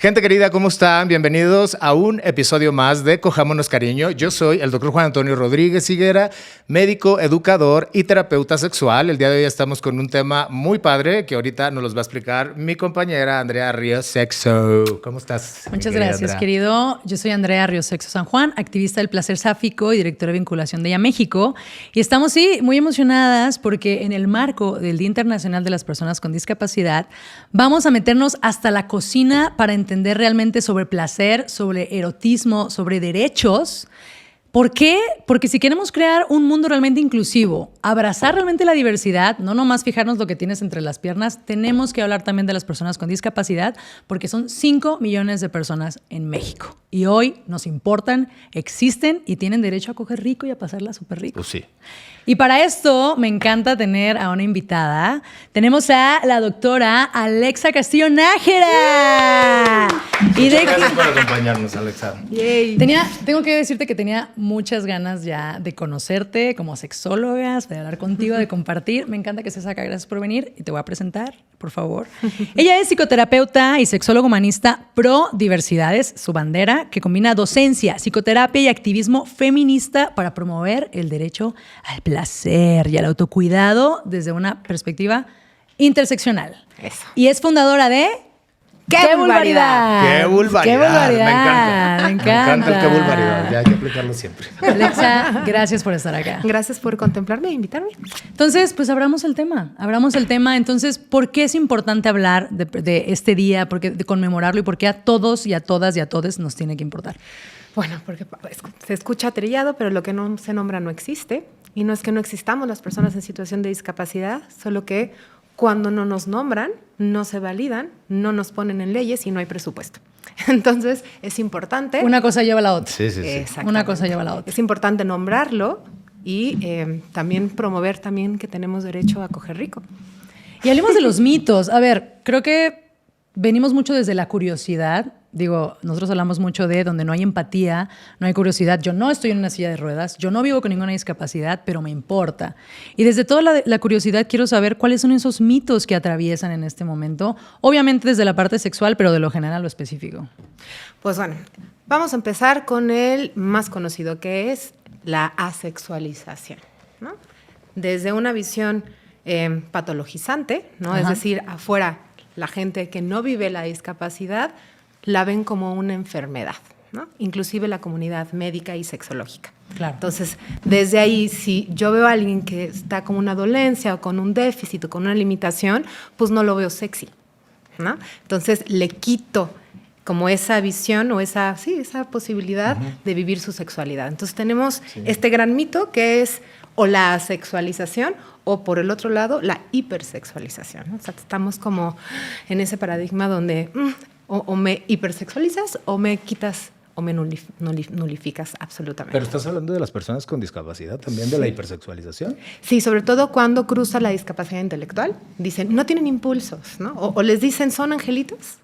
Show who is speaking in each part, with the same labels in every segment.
Speaker 1: Gente querida, ¿cómo están? Bienvenidos a un episodio más de Cojámonos Cariño. Yo soy el doctor Juan Antonio Rodríguez Higuera, médico, educador y terapeuta sexual. El día de hoy estamos con un tema muy padre que ahorita nos los va a explicar mi compañera Andrea Ríos Sexo. ¿Cómo estás?
Speaker 2: Muchas gracias, Andrea. Querido. Yo soy Andrea Ríos Sexo San Juan, activista del placer sáfico y directora de vinculación de ella México. Y estamos, muy emocionadas porque en el marco del Día Internacional de las Personas con Discapacidad vamos a meternos hasta la cocina para entender realmente sobre placer, sobre erotismo, sobre derechos. ¿Por qué? Porque si queremos crear un mundo realmente inclusivo, abrazar realmente la diversidad, no nomás fijarnos lo que tienes entre las piernas, tenemos que hablar también de las personas con discapacidad, porque son 5 millones de personas en México. Y hoy nos importan, existen y tienen derecho a coger rico y a pasarla súper rico.
Speaker 1: Pues sí.
Speaker 2: Y para esto me encanta tener a una invitada. Tenemos a la doctora Alexa Castillo Nájera.
Speaker 1: Gracias por acompañarnos, Alexa.
Speaker 2: Tengo que decirte que tenía muchas ganas ya de conocerte como sexóloga, de hablar contigo, de compartir. Me encanta que estés acá. Gracias por venir y te voy a presentar, por favor. Ella es psicoterapeuta y sexólogo humanista pro diversidades, su bandera, que combina docencia, psicoterapia y activismo feminista para promover el derecho al placer y al autocuidado desde una perspectiva interseccional.
Speaker 3: Eso.
Speaker 2: Y es fundadora de
Speaker 3: ¡Qué vulgaridad!
Speaker 1: ¡Qué vulgaridad!
Speaker 2: ¡Qué vulgaridad!
Speaker 1: Me encanta el qué vulgaridad. Ya hay que aplicarlo siempre.
Speaker 2: Alexa, gracias por estar acá.
Speaker 3: Gracias por contemplarme e invitarme.
Speaker 2: Entonces, pues abramos el tema. Entonces, ¿por qué es importante hablar de este día, de conmemorarlo y por qué a todos y a todas y a todes nos tiene que importar?
Speaker 3: Bueno, porque se escucha trillado, pero lo que no se nombra no existe. Y no es que no existamos las personas en situación de discapacidad, solo que cuando no nos nombran, no se validan, no nos ponen en leyes y no hay presupuesto. Entonces, es importante...
Speaker 2: Una cosa lleva a la otra.
Speaker 1: Sí.
Speaker 2: Una cosa lleva a la otra.
Speaker 3: Es importante nombrarlo y también promover también que tenemos derecho a coger rico.
Speaker 2: Y hablemos de los mitos. A ver, creo que venimos mucho desde la curiosidad. Digo, nosotros hablamos mucho de donde no hay empatía, no hay curiosidad. Yo no estoy en una silla de ruedas, yo no vivo con ninguna discapacidad, pero me importa. Y desde toda la curiosidad quiero saber cuáles son esos mitos que atraviesan en este momento. Obviamente desde la parte sexual, pero de lo general a lo específico.
Speaker 3: Pues bueno, vamos a empezar con el más conocido, que es la asexualización, ¿no? Desde una visión patologizante, ¿no? Es decir, afuera la gente que no vive la discapacidad la ven como una enfermedad, ¿no? Inclusive la comunidad médica y sexológica.
Speaker 2: Claro.
Speaker 3: Entonces, desde ahí, si yo veo a alguien que está con una dolencia o con un déficit o con una limitación, pues no lo veo sexy, ¿no? Entonces, le quito como esa visión o esa posibilidad de vivir su sexualidad. Entonces, tenemos este gran mito que es o la asexualización o, por el otro lado, la hipersexualización, ¿no? O sea, estamos como en ese paradigma donde o me hipersexualizas o me quitas o me nulificas absolutamente.
Speaker 1: Pero estás hablando de las personas con discapacidad, también de la hipersexualización.
Speaker 3: Sí, sobre todo cuando cruza la discapacidad intelectual. Dicen, no tienen impulsos, ¿no? O les dicen, son angelitos.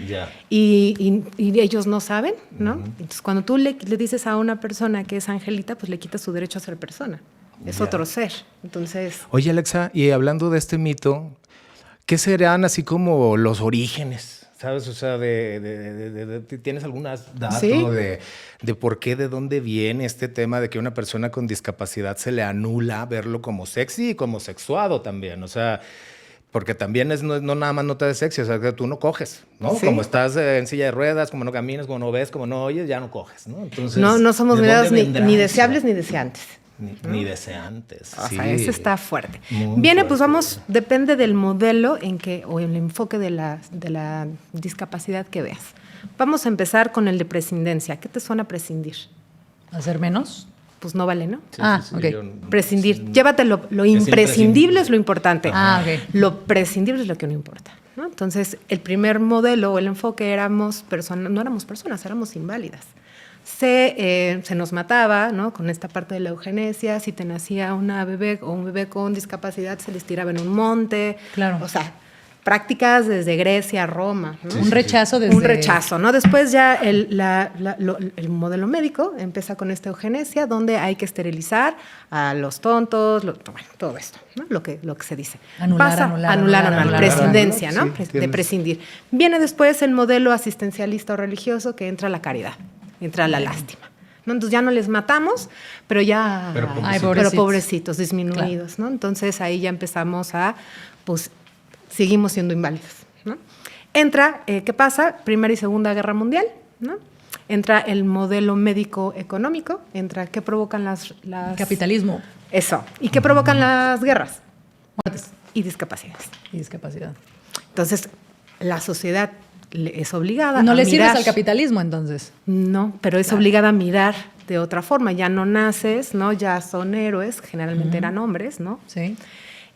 Speaker 1: Ya.
Speaker 3: Y ellos no saben, ¿no? Entonces, cuando tú le dices a una persona que es angelita, pues le quitas su derecho a ser persona. Es otro ser. Entonces...
Speaker 1: Oye, Alexa, y hablando de este mito, ¿qué serán así como los orígenes? ¿Sabes? O sea, ¿tienes algún dato de por qué, de dónde viene este tema de que a una persona con discapacidad se le anula verlo como sexy y como sexuado también? O sea, porque también no nada más nota de sexy, o sea, que tú no coges, ¿no?
Speaker 3: Sí.
Speaker 1: Como estás en silla de ruedas, como no caminas, como no ves, como no oyes, ya no coges, ¿no? Entonces,
Speaker 3: no somos miradas ni deseables
Speaker 1: eso?
Speaker 3: ni deseantes.
Speaker 1: Ni deseantes.
Speaker 3: O
Speaker 1: sí.
Speaker 3: sea, eso está fuerte.
Speaker 1: Muy
Speaker 3: Viene,
Speaker 1: fuerte.
Speaker 3: pues vamos, depende del modelo o el enfoque de la discapacidad que veas. Vamos a empezar con el de prescindencia. ¿Qué te suena prescindir?
Speaker 2: ¿Hacer menos?
Speaker 3: Pues no vale, ¿no?
Speaker 1: Sí,
Speaker 2: ok.
Speaker 3: Prescindir. Llévate lo imprescindible es lo importante.
Speaker 2: Ok.
Speaker 3: Lo prescindible es lo que no importa, ¿no? Entonces, el primer modelo o el enfoque no éramos personas, éramos inválidas. Se nos mataba, ¿no? Con esta parte de la eugenesia. Si te nacía una bebé o un bebé con discapacidad, se les tiraba en un monte.
Speaker 2: Claro.
Speaker 3: O sea, prácticas desde Grecia, Roma, ¿no?
Speaker 2: Un rechazo desde...
Speaker 3: Un rechazo, ¿no? Después ya el modelo médico empieza con esta eugenesia, donde hay que esterilizar a los tontos, bueno, todo esto, ¿no? Lo que se dice. Anular, prescindencia, ¿no?
Speaker 1: Sí,
Speaker 3: de prescindir. Viene después el modelo asistencialista o religioso, que entra la caridad, entra la lástima, ¿no? Entonces ya no les matamos, pero ya... Pero pobrecitos, disminuidos, claro, ¿no? Entonces ahí ya empezamos a, pues, seguimos siendo inválidos, ¿no? Entra, ¿qué pasa? Primera y Segunda Guerra Mundial, ¿no? Entra el modelo médico-económico, entra, ¿qué provocan las...
Speaker 2: Capitalismo.
Speaker 3: Eso. ¿Y qué provocan las guerras?
Speaker 2: Muertes.
Speaker 3: Y discapacidades.
Speaker 2: Y discapacidad.
Speaker 3: Entonces, la sociedad es obligada
Speaker 2: ¿No
Speaker 3: a
Speaker 2: le
Speaker 3: mirar.
Speaker 2: sirves al capitalismo, entonces?
Speaker 3: No, pero es obligada a mirar de otra forma. Ya no naces, ¿no? Ya son héroes, generalmente eran hombres, ¿no?
Speaker 2: Sí.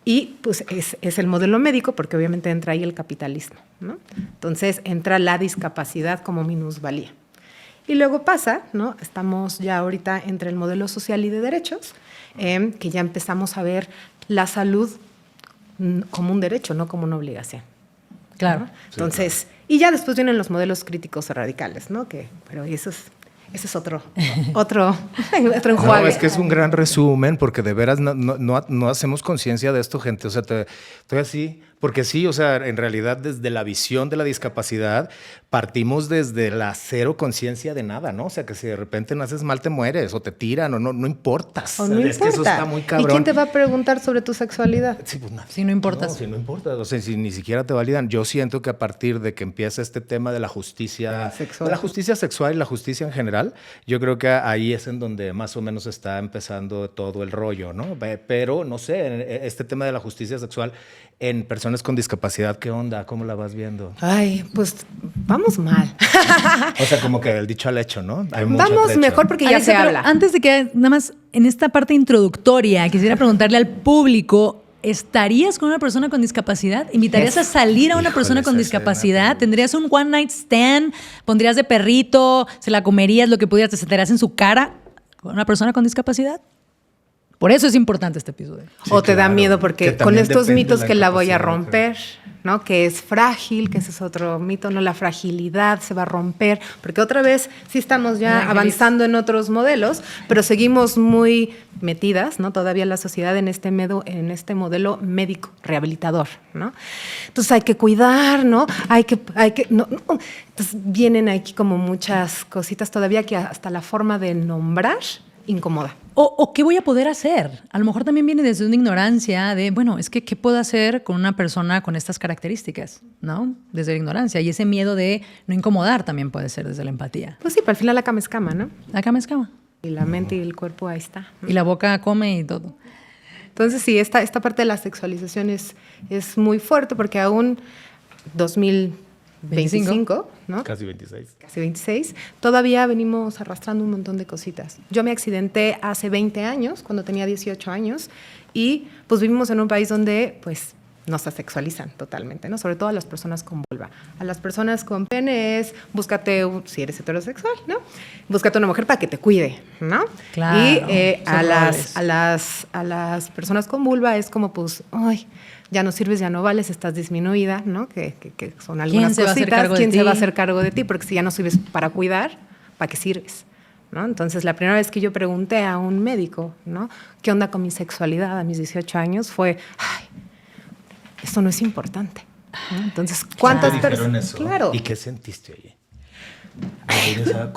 Speaker 3: Y pues es el modelo médico, porque obviamente entra ahí el capitalismo, ¿no? Entonces entra la discapacidad como minusvalía. Y luego pasa, ¿no? Estamos ya ahorita entre el modelo social y de derechos, que ya empezamos a ver la salud como un derecho, no como una obligación.
Speaker 2: Claro.
Speaker 3: ¿No? Entonces, y ya después vienen los modelos críticos o radicales, ¿no? Pero eso es otro enjuague.
Speaker 1: No, es que es un gran resumen, porque de veras no hacemos conciencia de esto, gente. O sea, estoy así, porque sí, o sea, en realidad desde la visión de la discapacidad partimos desde la cero conciencia de nada, ¿no? O sea, que si de repente naces mal te mueres o te tiran o no importas.
Speaker 3: O no
Speaker 1: es
Speaker 3: importa.
Speaker 1: que eso está muy cabrón.
Speaker 3: ¿Y quién te va a preguntar sobre tu sexualidad?
Speaker 1: Sí, pues nada.
Speaker 2: Si no importas.
Speaker 1: No, si no importa. O sea, si ni siquiera te validan. Yo siento que a partir de que empieza este tema de la justicia sexual, y la justicia en general, yo creo que ahí es en donde más o menos está empezando todo el rollo, ¿no? Pero, no sé, este tema de la justicia sexual en personas con discapacidad, ¿qué onda? ¿Cómo la vas viendo?
Speaker 3: Ay, pues vamos mal.
Speaker 1: O sea, como que el dicho al hecho, ¿no? Hay mucha
Speaker 3: Vamos
Speaker 1: trecha.
Speaker 3: mejor porque ya
Speaker 2: Alexa,
Speaker 3: se
Speaker 2: pero
Speaker 3: habla.
Speaker 2: antes de que, nada más, en esta parte introductoria, quisiera preguntarle al público, ¿estarías con una persona con discapacidad? ¿Invitarías a salir a una persona con discapacidad? ¿Tendrías un one night stand? ¿Pondrías de perrito? ¿Se la comerías lo que pudieras? ¿Te sentarías en su cara con una persona con discapacidad? Por eso es importante este episodio.
Speaker 3: Sí, o te da miedo porque con estos mitos que la voy a romper,
Speaker 1: creo.
Speaker 3: ¿no? Que es frágil, que ese es otro mito, ¿no? La fragilidad se va a romper, porque otra vez sí estamos ya avanzando en otros modelos, pero seguimos muy metidas, ¿no? Todavía la sociedad en este modelo médico rehabilitador, ¿no? Entonces hay que cuidar, ¿no? No. Entonces vienen aquí como muchas cositas todavía que hasta la forma de nombrar incomoda.
Speaker 2: ¿O qué voy a poder hacer? A lo mejor también viene desde una ignorancia de, bueno, es que ¿qué puedo hacer con una persona con estas características? ¿No? Desde la ignorancia. Y ese miedo de no incomodar también puede ser desde la empatía.
Speaker 3: Pues sí, pero al final la cama es cama, ¿no?
Speaker 2: La cama es cama.
Speaker 3: Y la mente y el cuerpo ahí está, ¿no?
Speaker 2: Y la boca come y todo.
Speaker 3: Entonces sí, esta parte de la sexualización es muy fuerte, porque aún 2025, ¿no?
Speaker 1: Casi 26.
Speaker 3: Casi 26, todavía venimos arrastrando un montón de cositas. Yo me accidenté hace 20 años, cuando tenía 18 años, y pues vivimos en un país donde pues nos asexualizan totalmente, ¿no? Sobre todo a las personas con vulva. A las personas con pene es, si eres heterosexual, ¿no? Búscate una mujer para que te cuide, ¿no?
Speaker 2: Claro,
Speaker 3: y a las personas con vulva es como, pues, ay, ya no sirves, ya no vales, estás disminuida, ¿no? Que son algunas cositas. ¿Quién se va a hacer cargo de ti? Porque si ya no sirves para cuidar, ¿para qué sirves? ¿No? Entonces, la primera vez que yo pregunté a un médico, ¿no? ¿Qué onda con mi sexualidad a mis 18 años? Fue, ay, esto no es importante, ¿no? Entonces, ¿cuántas personas?
Speaker 1: Claro. ¿Y qué sentiste allí?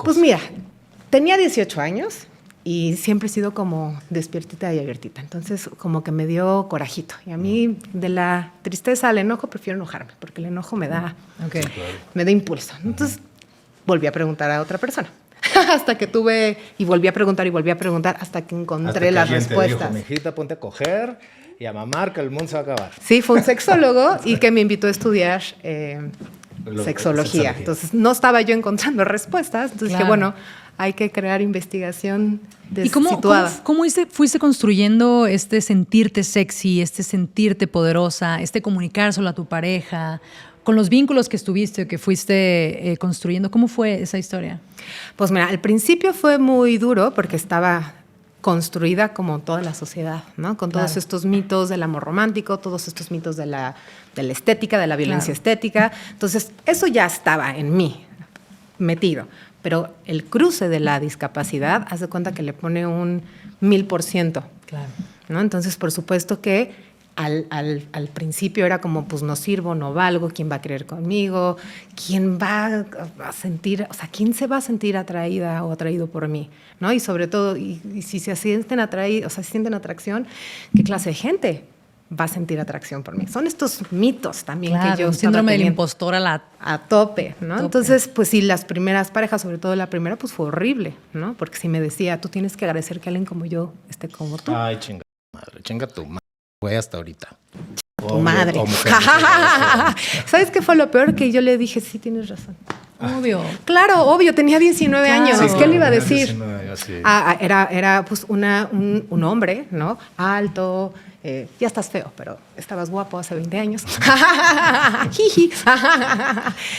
Speaker 3: Pues mira, tenía 18 años y siempre he sido como despiertita y abiertita. Entonces, como que me dio corajito. Y a mí, de la tristeza al enojo, prefiero enojarme, porque el enojo me da impulso. Entonces, volví a preguntar a otra persona. Hasta que tuve, y volví a preguntar, hasta que encontré las respuestas.
Speaker 1: Te dijo, mijita, ponte a coger y a mamar, que el mundo se va a acabar.
Speaker 3: Sí, fue un sexólogo y que me invitó a estudiar sexología. Entonces, no estaba yo encontrando respuestas. Entonces dije, bueno, hay que crear investigación situada.
Speaker 2: ¿Y cómo fuiste construyendo este sentirte sexy, este sentirte poderosa, este comunicárselo a tu pareja, con los vínculos que estuviste o que fuiste construyendo? ¿Cómo fue esa historia?
Speaker 3: Pues mira, al principio fue muy duro porque estaba construida como toda la sociedad, ¿no? Con todos estos mitos del amor romántico, todos estos mitos de la estética, de la violencia estética. Entonces, eso ya estaba en mí, metido. Pero el cruce de la discapacidad, haz de cuenta que le pone un 1000%.
Speaker 2: Claro.
Speaker 3: ¿No? Entonces, por supuesto que al principio era como, pues no sirvo, no valgo, ¿quién va a querer conmigo? ¿Quién va a sentir, o sea, quién se va a sentir atraída o atraído por mí? ¿No? Y sobre todo, y si se sienten atraídos, o sea, si sienten atracción, ¿qué clase de gente va a sentir atracción por mí? Son estos mitos también que yo
Speaker 2: un síndrome del impostor
Speaker 3: a tope, ¿no? Tope. Entonces, pues sí, las primeras parejas, sobre todo la primera, pues fue horrible, ¿no? Porque si me decía, tú tienes que agradecer que alguien como yo esté como tú.
Speaker 1: Ay, chinga tu madre, güey, hasta ahorita.
Speaker 3: Tu madre. ¿Sabes qué fue lo peor? Que yo le dije, sí, tienes razón.
Speaker 2: Obvio.
Speaker 3: Claro, obvio, tenía 19 años.
Speaker 1: Sí,
Speaker 3: ¿Qué le iba a decir?
Speaker 1: 19 años, sí.
Speaker 3: Era pues un hombre, ¿no? Alto, ya estás feo, pero estabas guapo hace 20 años.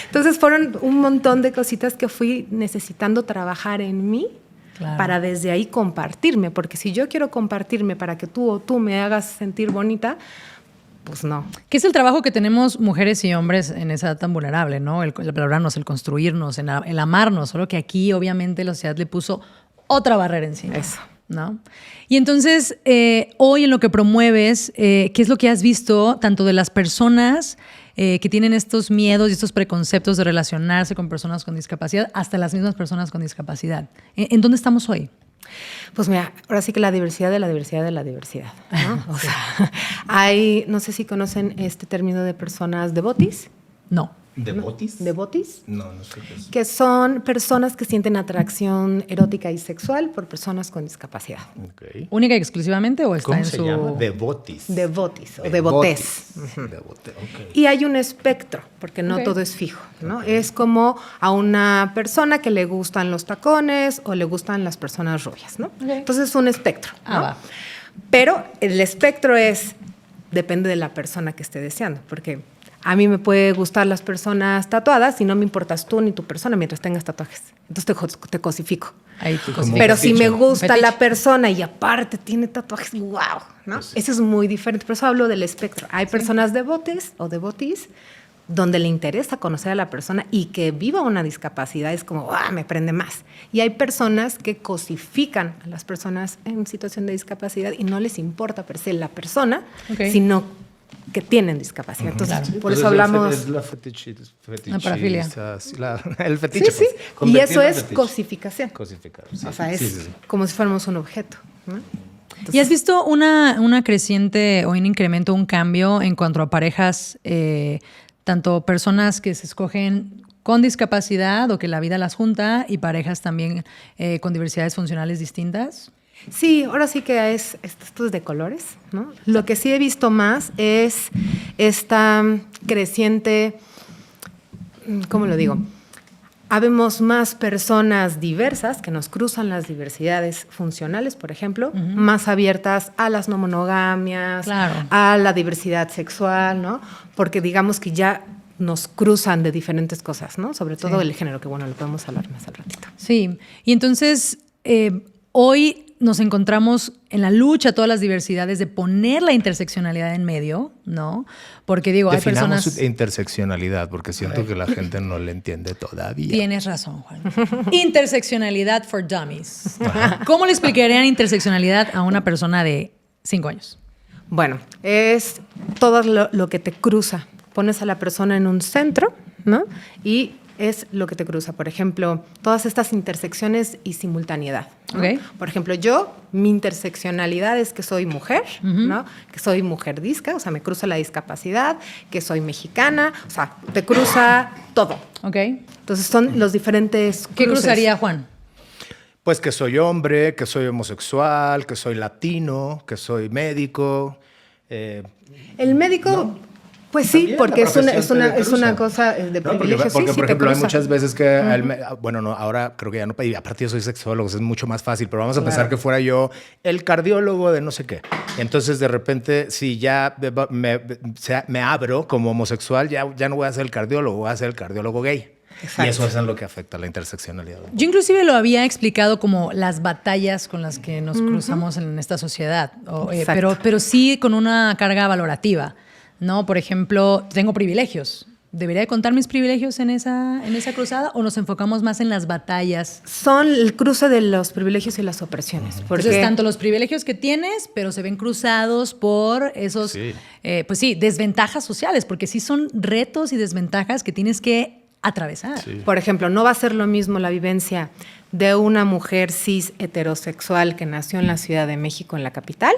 Speaker 3: Entonces fueron un montón de cositas que fui necesitando trabajar en mí. Claro. Para desde ahí compartirme, porque si yo quiero compartirme para que tú o tú me hagas sentir bonita, pues no.
Speaker 2: Que es el trabajo que tenemos mujeres y hombres en esa edad tan vulnerable, ¿no? El valorarnos, el construirnos, el amarnos, solo que aquí obviamente la sociedad le puso otra barrera encima.
Speaker 3: Eso.
Speaker 2: ¿No? Y entonces, hoy en lo que promueves, ¿qué es lo que has visto tanto de las personas que tienen estos miedos y estos preconceptos de relacionarse con personas con discapacidad hasta las mismas personas con discapacidad? ¿En dónde estamos hoy?
Speaker 3: Pues mira, ahora sí que la diversidad de la diversidad de la diversidad, ¿no? O sea, hay, no sé si conocen este término de personas devotis.
Speaker 2: No.
Speaker 1: ¿Devotis?
Speaker 3: ¿Devotis?
Speaker 1: No, no sé qué es.
Speaker 3: Que son personas que sienten atracción erótica y sexual por personas con discapacidad.
Speaker 1: Okay.
Speaker 2: ¿Única y exclusivamente o está
Speaker 1: ¿Cómo
Speaker 2: en
Speaker 1: se
Speaker 2: su...?
Speaker 1: llama? Devotis.
Speaker 3: Devotis o devotés.
Speaker 1: Okay.
Speaker 3: Y hay un espectro, porque no todo es fijo, ¿no? Okay. Es como a una persona que le gustan los tacones o le gustan las personas rubias, ¿no? Okay. Entonces es un espectro, ¿no? Va. Pero el espectro depende de la persona que esté deseando, porque a mí me puede gustar las personas tatuadas y no me importas tú ni tu persona mientras tengas tatuajes. Entonces te cosifico.
Speaker 2: Ahí te
Speaker 3: cosifico. Pero si me gusta la persona y aparte tiene tatuajes, wow, ¿no? Pues sí. Eso es muy diferente. Por eso hablo del espectro. Hay personas devotes o devotis donde le interesa conocer a la persona y que viva una discapacidad es como, me prende más. Y hay personas que cosifican a las personas en situación de discapacidad y no les importa per se la persona, sino que tienen discapacidad. Entonces, claro. Por eso hablamos...
Speaker 1: Es la
Speaker 2: la parafilia.
Speaker 1: El fetiche.
Speaker 3: Sí, sí.
Speaker 1: Pues,
Speaker 3: y eso es cosificación.
Speaker 1: Cosificar, sí.
Speaker 3: O sea, es como si fuéramos un objeto, ¿no?
Speaker 2: Entonces, ¿y has visto una creciente o un incremento, un cambio en cuanto a parejas, tanto personas que se escogen con discapacidad o que la vida las junta y parejas también con diversidades funcionales distintas?
Speaker 3: Sí, ahora sí que esto es de colores, ¿no? Lo que sí he visto más es esta creciente, ¿cómo lo digo? Habemos más personas diversas que nos cruzan las diversidades funcionales, por ejemplo, más abiertas a las no monogamias, claro, a la diversidad sexual, ¿no? Porque digamos que ya nos cruzan de diferentes cosas, ¿no? Sobre todo el género, que bueno, lo podemos hablar más al ratito.
Speaker 2: Sí, y entonces hoy nos encontramos en la lucha todas las diversidades de poner la interseccionalidad en medio, ¿no? Porque digo,
Speaker 1: definamos
Speaker 2: hay personas...
Speaker 1: interseccionalidad, porque siento que la gente no le entiende todavía.
Speaker 2: Tienes razón, Juan. Interseccionalidad for dummies. ¿Cómo le explicarían interseccionalidad a una persona de 5 años?
Speaker 3: Bueno, es todo lo que te cruza. Pones a la persona en un centro, ¿no? Y es lo que te cruza. Por ejemplo, todas estas intersecciones y simultaneidad, ¿no? Okay. Por ejemplo, mi interseccionalidad es que soy mujer, ¿no? Que soy mujer disca, o sea, me cruza la discapacidad, que soy mexicana, o sea, te cruza todo.
Speaker 2: Okay.
Speaker 3: Entonces son los diferentes cruces.
Speaker 2: ¿Qué cruzaría, Juan?
Speaker 1: Pues que soy hombre, que soy homosexual, que soy latino, que soy médico.
Speaker 3: El médico... ¿no? Pues sí, también porque es una cosa de privilegio.
Speaker 1: Porque por ejemplo, hay muchas veces que... bueno, no, ahora creo que ya no... Y aparte yo soy sexólogo, es mucho más fácil. Pero vamos a pensar que fuera yo el cardiólogo de no sé qué. Entonces, de repente, si ya me abro como homosexual, ya no voy a ser el cardiólogo, voy a ser el cardiólogo gay.
Speaker 3: Exacto.
Speaker 1: Y eso es en lo que afecta a la interseccionalidad.
Speaker 2: Yo inclusive lo había explicado como las batallas con las que nos cruzamos en esta sociedad, pero sí con una carga valorativa, ¿no? Por ejemplo, tengo privilegios. ¿Debería contar mis privilegios en esa cruzada o nos enfocamos más en las batallas?
Speaker 3: Son el cruce de los privilegios y las opresiones. Porque
Speaker 2: Entonces, tanto los privilegios que tienes, pero se ven cruzados por esos, desventajas sociales, porque sí son retos y desventajas que tienes que atravesar.
Speaker 1: Sí.
Speaker 3: Por ejemplo, no va a ser lo mismo la vivencia de una mujer cis heterosexual que nació en la Ciudad de México, en la capital,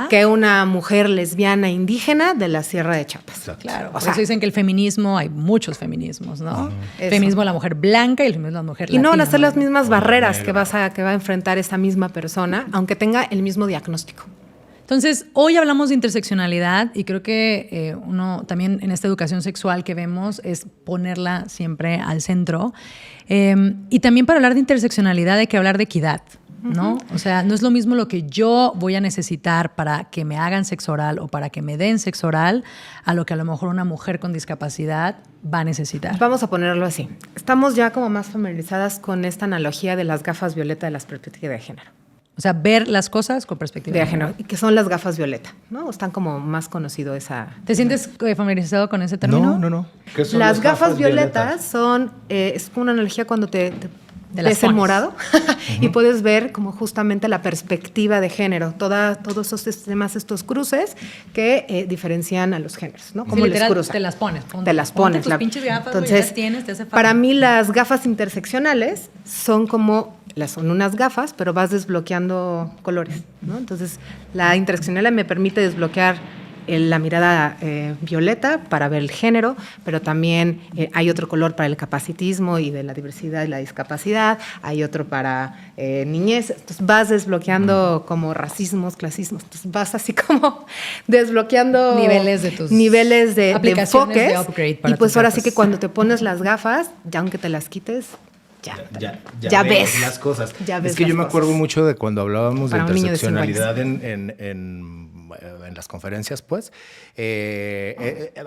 Speaker 3: que una mujer lesbiana indígena de la Sierra de Chiapas.
Speaker 1: Exacto.
Speaker 2: Claro, por eso dicen que el feminismo, hay muchos feminismos, ¿no? El
Speaker 3: Eso.
Speaker 2: feminismo de la mujer blanca y el feminismo de la mujer latina.
Speaker 3: Y no van a ser las mismas
Speaker 1: O
Speaker 3: barreras
Speaker 1: negra.
Speaker 3: que va a enfrentar esa misma persona, aunque tenga el mismo diagnóstico.
Speaker 2: Entonces, hoy hablamos de interseccionalidad y creo que uno también en esta educación sexual que vemos es ponerla siempre al centro. Y también para hablar de interseccionalidad hay que hablar de equidad, ¿no? O sea, no es lo mismo lo que yo voy a necesitar para que me hagan sexo oral o para que me den sexo oral a lo que a lo mejor una mujer con discapacidad va a necesitar.
Speaker 3: Vamos a ponerlo así. Estamos ya como más familiarizadas con esta analogía de las gafas violeta de las perspectivas de género.
Speaker 2: O sea, ver las cosas con perspectiva
Speaker 3: De género, y que son las gafas violeta, ¿no? Están como más conocido esa...
Speaker 2: ¿Te sientes familiarizado con ese término?
Speaker 1: No. ¿Qué son
Speaker 3: Las gafas violetas son, es como una analogía cuando te
Speaker 2: De las
Speaker 3: ves el
Speaker 2: pones.
Speaker 3: morado y puedes ver como justamente la perspectiva de género, todos estos temas, estos cruces que diferencian a los géneros, ¿no?
Speaker 2: Sí,
Speaker 3: Cómo les
Speaker 2: literal,
Speaker 3: cruzan.
Speaker 2: te las pones.
Speaker 3: Te las pones.
Speaker 2: Tus pinches gafas, güey,
Speaker 3: Entonces,
Speaker 2: las tienes, te hace falta.
Speaker 3: para mí las gafas interseccionales son como, son unas gafas, pero vas desbloqueando colores, ¿no? Entonces, la interseccional me permite desbloquear la mirada violeta para ver el género, pero también hay otro color para el capacitismo y de la diversidad y la discapacidad, hay otro para niñez. Entonces vas desbloqueando como racismos, clasismos, entonces vas así como desbloqueando
Speaker 2: niveles de tus
Speaker 3: niveles de
Speaker 2: aplicaciones de
Speaker 3: enfoques.
Speaker 2: upgrade para
Speaker 3: Y pues
Speaker 2: tus
Speaker 3: ahora
Speaker 2: gafas.
Speaker 3: sí que cuando te pones las gafas, ya aunque te las quites, ya ves
Speaker 1: las cosas.
Speaker 3: Ya ves
Speaker 1: Es que yo
Speaker 3: las
Speaker 1: me acuerdo
Speaker 3: cosas.
Speaker 1: mucho de cuando hablábamos
Speaker 3: Para
Speaker 1: de
Speaker 3: un niño de 5
Speaker 1: interseccionalidad en las conferencias, pues,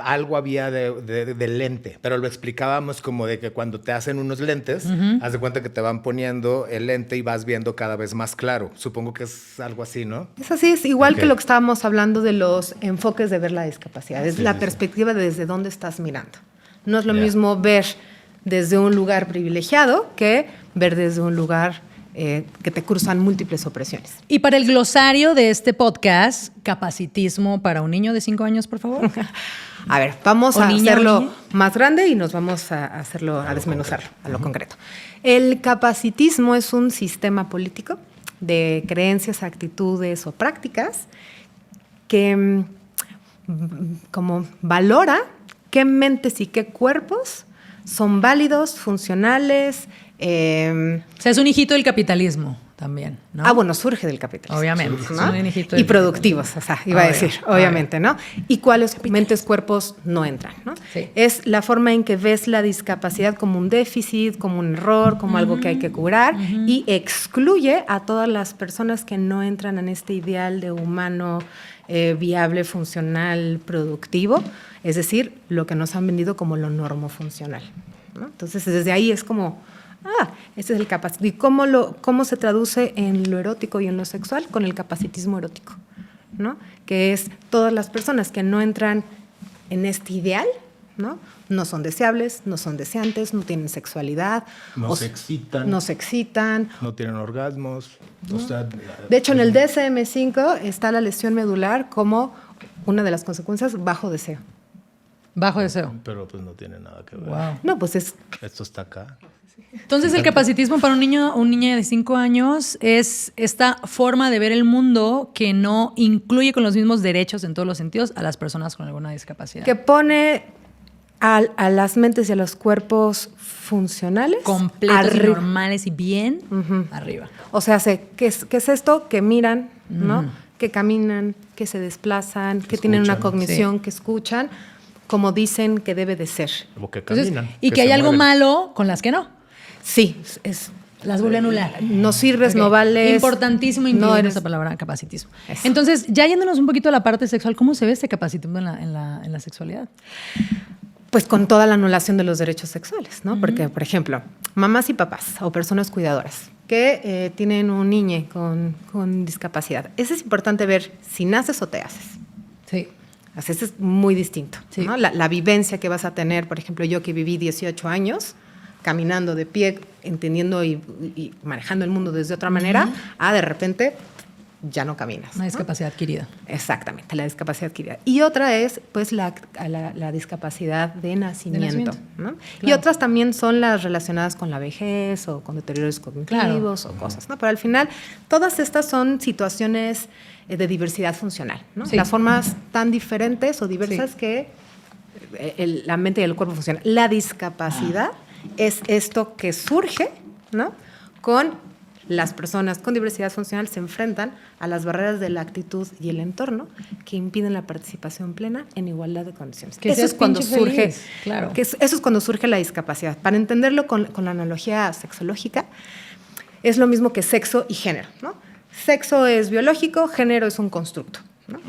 Speaker 1: algo había de lente, pero lo explicábamos como de que cuando te hacen unos lentes, haz de cuenta que te van poniendo el lente y vas viendo cada vez más claro. Supongo que es algo así, ¿no?
Speaker 3: Es así, es igual
Speaker 1: Ok.
Speaker 3: que lo que estábamos hablando de los enfoques de ver la discapacidad. Es
Speaker 1: Sí,
Speaker 3: la
Speaker 1: sí,
Speaker 3: perspectiva de desde dónde estás mirando. No es lo
Speaker 1: Ya.
Speaker 3: mismo ver desde un lugar privilegiado que ver desde un lugar que te cruzan múltiples opresiones.
Speaker 2: Y para el glosario de este podcast, capacitismo para un niño de 5 años, por favor.
Speaker 3: A ver, vamos
Speaker 2: ¿O
Speaker 3: a
Speaker 2: niña o
Speaker 3: hacerlo
Speaker 2: niña?
Speaker 3: más grande y nos vamos a hacerlo, a desmenuzarlo, a lo concreto. El capacitismo es un sistema político de creencias, actitudes o prácticas que como valora qué mentes y qué cuerpos son válidos, funcionales.
Speaker 2: O sea, es un hijito del capitalismo también, ¿no?
Speaker 3: Bueno, surge del capitalismo.
Speaker 2: Obviamente,
Speaker 3: ¿no?
Speaker 2: es un hijito
Speaker 3: Y
Speaker 2: del
Speaker 3: productivos, o sea, iba a
Speaker 2: Obvio,
Speaker 3: decir,
Speaker 2: obvio.
Speaker 3: obviamente, ¿no? Y cuáles mentes, cuerpos no entran, ¿no?
Speaker 2: Sí.
Speaker 3: Es la forma en que ves la discapacidad como un déficit, como un error, como algo que hay que curar y excluye a todas las personas que no entran en este ideal de humano viable, funcional, productivo, es decir, lo que nos han vendido como lo normofuncional, ¿no? Entonces, desde ahí es como, este es el capacitismo. ¿Y cómo se traduce en lo erótico y en lo sexual? Con el capacitismo erótico, ¿no? Que es todas las personas que no entran en este ideal, ¿no? No son deseables, no son deseantes, no tienen sexualidad.
Speaker 1: No se excitan.
Speaker 3: No se excitan.
Speaker 1: No tienen orgasmos. O sea,
Speaker 3: De hecho, en el DSM-5 está la lesión medular como una de las consecuencias bajo deseo.
Speaker 2: Bajo deseo.
Speaker 1: pero pues no tiene nada que ver.
Speaker 2: Wow.
Speaker 3: No, pues es
Speaker 1: Esto está acá.
Speaker 2: Entonces, el capacitismo para un niño de 5 años es esta forma de ver el mundo que no incluye con los mismos derechos en todos los sentidos a las personas con alguna discapacidad.
Speaker 3: que pone a las mentes y a los cuerpos funcionales
Speaker 2: completos y
Speaker 3: arriba.
Speaker 2: normales y bien arriba.
Speaker 3: O sea, ¿qué es esto? Que miran, ¿no? Que caminan, que se desplazan, que tienen una
Speaker 1: escuchan.
Speaker 3: cognición, que escuchan, como dicen que debe de ser.
Speaker 1: O que
Speaker 2: Entonces,
Speaker 1: caminan.
Speaker 2: y que hay
Speaker 1: se
Speaker 2: algo
Speaker 1: mueven.
Speaker 2: malo con las que no.
Speaker 3: Sí, es
Speaker 2: Las vuelve a anular.
Speaker 3: no sirves,
Speaker 2: Ok.
Speaker 3: no vales.
Speaker 2: Importantísimo incluir
Speaker 3: no eres
Speaker 2: esa palabra capacitismo.
Speaker 3: Eso.
Speaker 2: Entonces, ya yéndonos un poquito a la parte sexual, ¿cómo se ve este capacitismo en la sexualidad?
Speaker 3: Pues con toda la anulación de los derechos sexuales, ¿no? Porque, por ejemplo, mamás y papás o personas cuidadoras que tienen un niño con discapacidad. Eso es importante ver si naces o te haces.
Speaker 2: Sí.
Speaker 3: Así es muy distinto,
Speaker 2: Sí.
Speaker 3: ¿no? La vivencia que vas a tener, por ejemplo, yo que viví 18 años caminando de pie, entendiendo y manejando el mundo desde otra manera, de repente ya no caminas.
Speaker 2: Una discapacidad adquirida.
Speaker 3: Exactamente, la discapacidad adquirida. Y otra es, pues, la discapacidad de nacimiento. ¿No?
Speaker 2: Claro.
Speaker 3: Y otras también son las relacionadas con la vejez o con deterioros cognitivos o cosas, ¿no? Pero al final, todas estas son situaciones de diversidad funcional, ¿no?
Speaker 2: Sí.
Speaker 3: Las formas tan diferentes o diversas que la mente y el cuerpo funcionan. La discapacidad es esto que surge, ¿no? Con las personas con diversidad funcional se enfrentan a las barreras de la actitud y el entorno que impiden la participación plena en igualdad de condiciones.
Speaker 2: Que
Speaker 3: eso es cuando surge,
Speaker 2: feliz, claro.
Speaker 3: eso es cuando surge la discapacidad. Para entenderlo con la analogía sexológica, es lo mismo que sexo y género, ¿no? Sexo es biológico, género es un constructo, ¿no?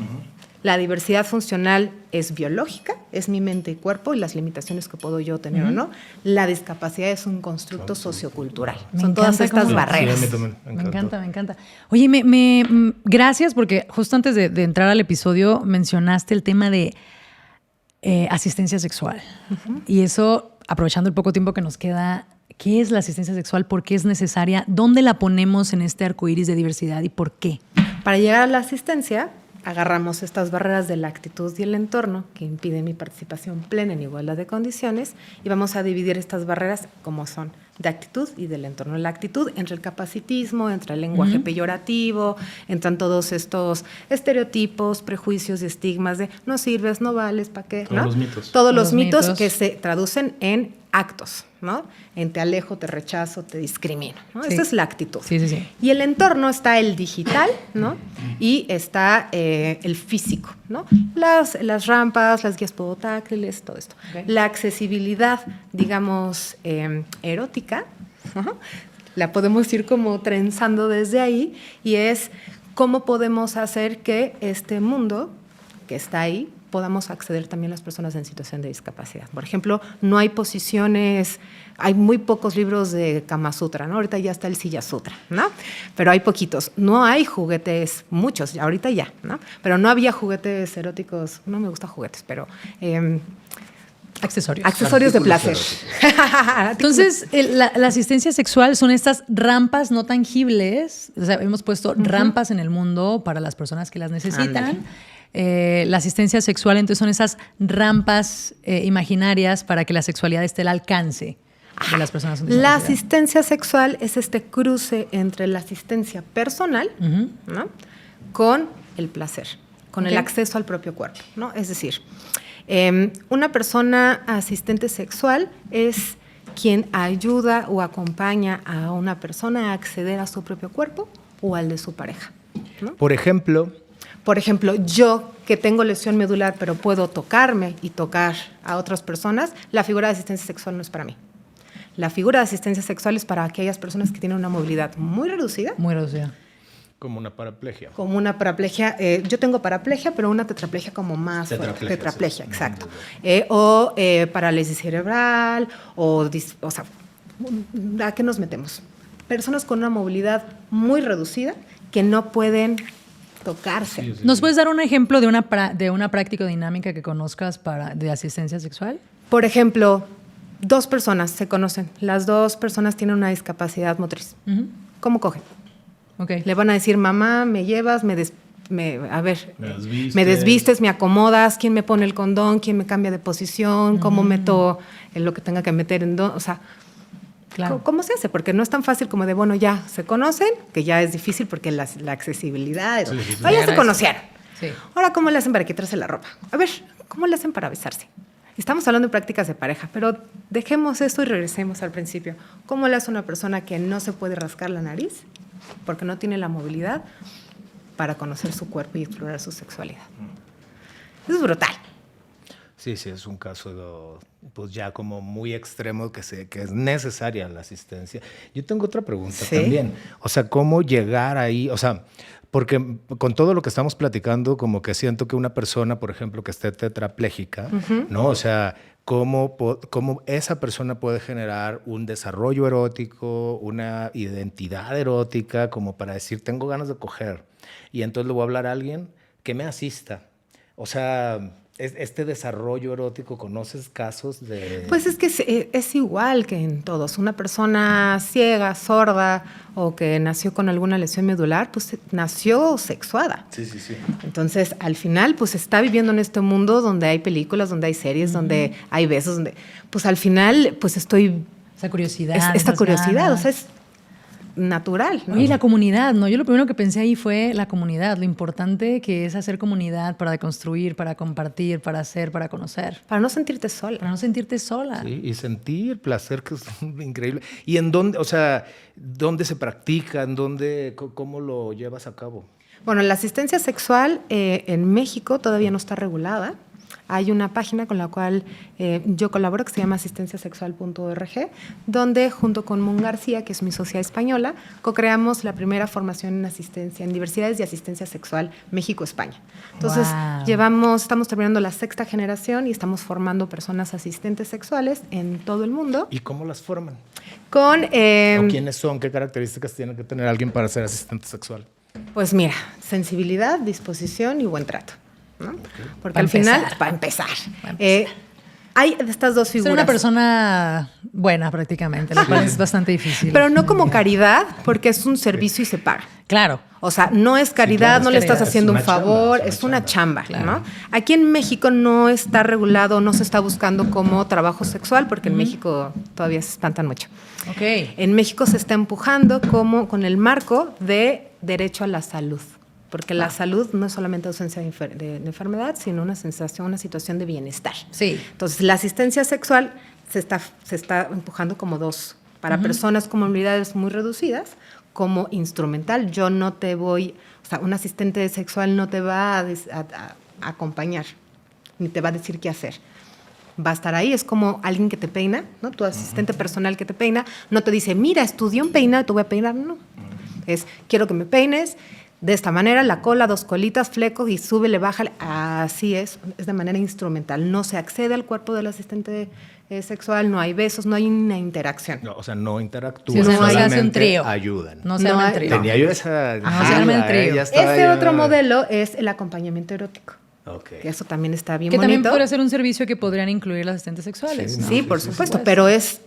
Speaker 3: La diversidad funcional es biológica, es mi mente y cuerpo y las limitaciones que puedo yo tener o no. La discapacidad es un constructo sociocultural. Son todas estas barreras.
Speaker 1: Sí, a mí también
Speaker 2: Me encanta. Oye, gracias porque justo antes de entrar al episodio mencionaste el tema de asistencia sexual. Y eso, aprovechando el poco tiempo que nos queda, ¿qué es la asistencia sexual? ¿Por qué es necesaria? ¿Dónde la ponemos en este arcoíris de diversidad y por qué?
Speaker 3: Para llegar a la asistencia, agarramos estas barreras de la actitud y el entorno que impiden mi participación plena en igualdad de condiciones y vamos a dividir estas barreras como son de actitud y del entorno. La actitud entre el capacitismo, entre el lenguaje peyorativo, entran todos estos estereotipos, prejuicios y estigmas de no sirves, no vales, ¿para qué?
Speaker 1: Todos los mitos.
Speaker 3: Todos los mitos que se traducen en actos, ¿no? En te alejo, te rechazo, te discrimino, ¿no?
Speaker 2: Sí.
Speaker 3: Esta es la actitud.
Speaker 2: Sí.
Speaker 3: Y el entorno está el digital, ¿no? Y está el físico, ¿no? Las rampas, las guías podotáctiles, todo esto.
Speaker 2: Okay.
Speaker 3: La accesibilidad, digamos, erótica, ¿no? La podemos ir como trenzando desde ahí y es cómo podemos hacer que este mundo que está ahí podamos acceder también las personas en situación de discapacidad. Por ejemplo, no hay posiciones, hay muy pocos libros de Kama Sutra, ¿no? Ahorita ya está el Silla Sutra, ¿no? Pero hay poquitos. No hay juguetes, muchos, ahorita ya, ¿no? Pero no había juguetes eróticos, no me gustan juguetes, pero
Speaker 2: accesorios
Speaker 3: de placer.
Speaker 2: Entonces, la asistencia sexual son estas rampas no tangibles. O sea, hemos puesto rampas en el mundo para las personas que las necesitan. La asistencia sexual, entonces, son esas rampas imaginarias para que la sexualidad esté al alcance de las personas con discapacidad.
Speaker 3: La asistencia sexual es este cruce entre la asistencia personal, ¿no? Con el placer, con el acceso al propio cuerpo, ¿no? Es decir, una persona asistente sexual es quien ayuda o acompaña a una persona a acceder a su propio cuerpo o al de su pareja, ¿no?
Speaker 1: Por ejemplo,
Speaker 3: yo que tengo lesión medular pero puedo tocarme y tocar a otras personas, la figura de asistencia sexual no es para mí. La figura de asistencia sexual es para aquellas personas que tienen una movilidad muy reducida.
Speaker 2: Muy reducida.
Speaker 1: como una paraplegia.
Speaker 3: Como una paraplegia. Yo tengo paraplegia, pero una tetraplegia como más fuerte. Tetraplegia,
Speaker 1: sí.
Speaker 3: exacto. O parálisis cerebral, o sea, ¿a qué nos metemos? Personas con una movilidad muy reducida que no pueden tocarse.
Speaker 1: Sí.
Speaker 2: ¿Nos puedes dar un ejemplo de una práctica dinámica que conozcas de asistencia sexual?
Speaker 3: Por ejemplo, 2 personas se conocen. Las 2 personas tienen una discapacidad motriz.
Speaker 2: Uh-huh.
Speaker 3: ¿Cómo cogen?
Speaker 2: Okay.
Speaker 3: Le van a decir, mamá, me llevas, me desvistes, me acomodas, quién me pone el condón, quién me cambia de posición, cómo meto en lo que tenga que meter o sea,
Speaker 2: claro.
Speaker 3: ¿Cómo se hace? Porque no es tan fácil como de, bueno, ya se conocen, que ya es difícil porque la accesibilidad.
Speaker 1: Sí.
Speaker 3: Ya se conocieron.
Speaker 2: Sí.
Speaker 3: Ahora, ¿cómo le hacen para quitarse la ropa? A ver, ¿cómo le hacen para besarse? Estamos hablando de prácticas de pareja, pero dejemos esto y regresemos al principio. ¿Cómo le hace una persona que no se puede rascar la nariz porque no tiene la movilidad para conocer su cuerpo y explorar su sexualidad? Eso es brutal.
Speaker 1: Sí, es un caso pues ya como muy extremo que es necesaria la asistencia. Yo tengo otra pregunta también. O sea, ¿cómo llegar ahí? O sea, Porque con todo lo que estamos platicando, como que siento que una persona, por ejemplo, que esté tetrapléjica, ¿no? O sea, cómo esa persona puede generar un desarrollo erótico, una identidad erótica, como para decir, tengo ganas de coger. Y entonces le voy a hablar a alguien que me asista. O sea, este desarrollo erótico, ¿conoces casos de...?
Speaker 3: Pues es que es igual que en todos. Una persona ciega, sorda o que nació con alguna lesión medular, pues nació sexuada.
Speaker 1: Sí, sí, sí.
Speaker 3: Entonces, al final, pues está viviendo en este mundo donde hay películas, donde hay series, donde hay besos, donde... Pues al final, pues estoy...
Speaker 2: Esa curiosidad.
Speaker 3: Esta curiosidad,
Speaker 2: ganas.
Speaker 3: o sea, es natural, ¿no?
Speaker 2: Oye, y la comunidad, ¿no? Yo lo primero que pensé ahí fue la comunidad, lo importante que es hacer comunidad para deconstruir, para compartir, para hacer, para conocer.
Speaker 3: Para no sentirte sola.
Speaker 2: Para no sentirte sola.
Speaker 1: Sí, y sentir placer, que es increíble. ¿Y en dónde, o sea, dónde se practica, en dónde, cómo lo llevas a cabo?
Speaker 3: Bueno, la asistencia sexual en México todavía no está regulada. Hay una página con la cual yo colaboro que se llama asistenciasexual.org, donde junto con Mon García, que es mi socia española, co-creamos la primera formación en asistencia, en diversidades y asistencia sexual México-España. Entonces, estamos terminando la 6ª generación y estamos formando personas asistentes sexuales en todo el mundo.
Speaker 1: ¿Y cómo las forman?
Speaker 3: ¿O
Speaker 1: quiénes son? ¿Qué características tiene que tener alguien para ser asistente sexual?
Speaker 3: Pues mira, sensibilidad, disposición y buen trato, ¿no?
Speaker 1: Okay.
Speaker 3: Porque al final, para empezar, hay estas dos figuras.
Speaker 2: Ser una persona buena prácticamente, lo cual es bastante difícil.
Speaker 3: Pero no como caridad, porque es un servicio y se paga.
Speaker 2: Claro.
Speaker 3: O sea, no es caridad, no le estás haciendo un favor,
Speaker 1: es una
Speaker 3: chamba,
Speaker 2: claro.
Speaker 3: ¿no? Aquí en México no está regulado, no se está buscando como trabajo sexual, porque en México todavía se espantan mucho.
Speaker 2: Ok.
Speaker 3: En México se está empujando como con el marco de derecho a la salud. Porque la salud no es solamente ausencia de enfermedad, sino una situación de bienestar.
Speaker 2: Sí.
Speaker 3: Entonces, la asistencia sexual se está empujando como dos, para personas con movilidades muy reducidas, como instrumental. Yo no te voy, o sea, un asistente sexual no te va a acompañar, ni te va a decir qué hacer. Va a estar ahí, es como alguien que te peina, ¿no? Tu asistente personal que te peina, no te dice, mira, estudié un peinado, te voy a peinar, no. Es, quiero que me peines de esta manera, la cola, 2 colitas, flecos y súbele, bájale. Así es de manera instrumental. No se accede al cuerpo del asistente sexual, no hay besos, no hay una interacción.
Speaker 1: No, o sea, no interactúan,
Speaker 2: Sí,
Speaker 3: no
Speaker 2: se hace un trío.
Speaker 1: ayudan.
Speaker 2: No se arma el trío.
Speaker 1: Tenía yo esa...
Speaker 2: No se arma el trío.
Speaker 3: Este otro modelo es el acompañamiento erótico.
Speaker 1: Okay.
Speaker 3: Que eso también está bien
Speaker 2: que
Speaker 3: bonito.
Speaker 2: también podría ser un servicio que podrían incluir las asistentes sexuales.
Speaker 1: Sí,
Speaker 2: ¿no?
Speaker 3: Sí, por supuesto, pero es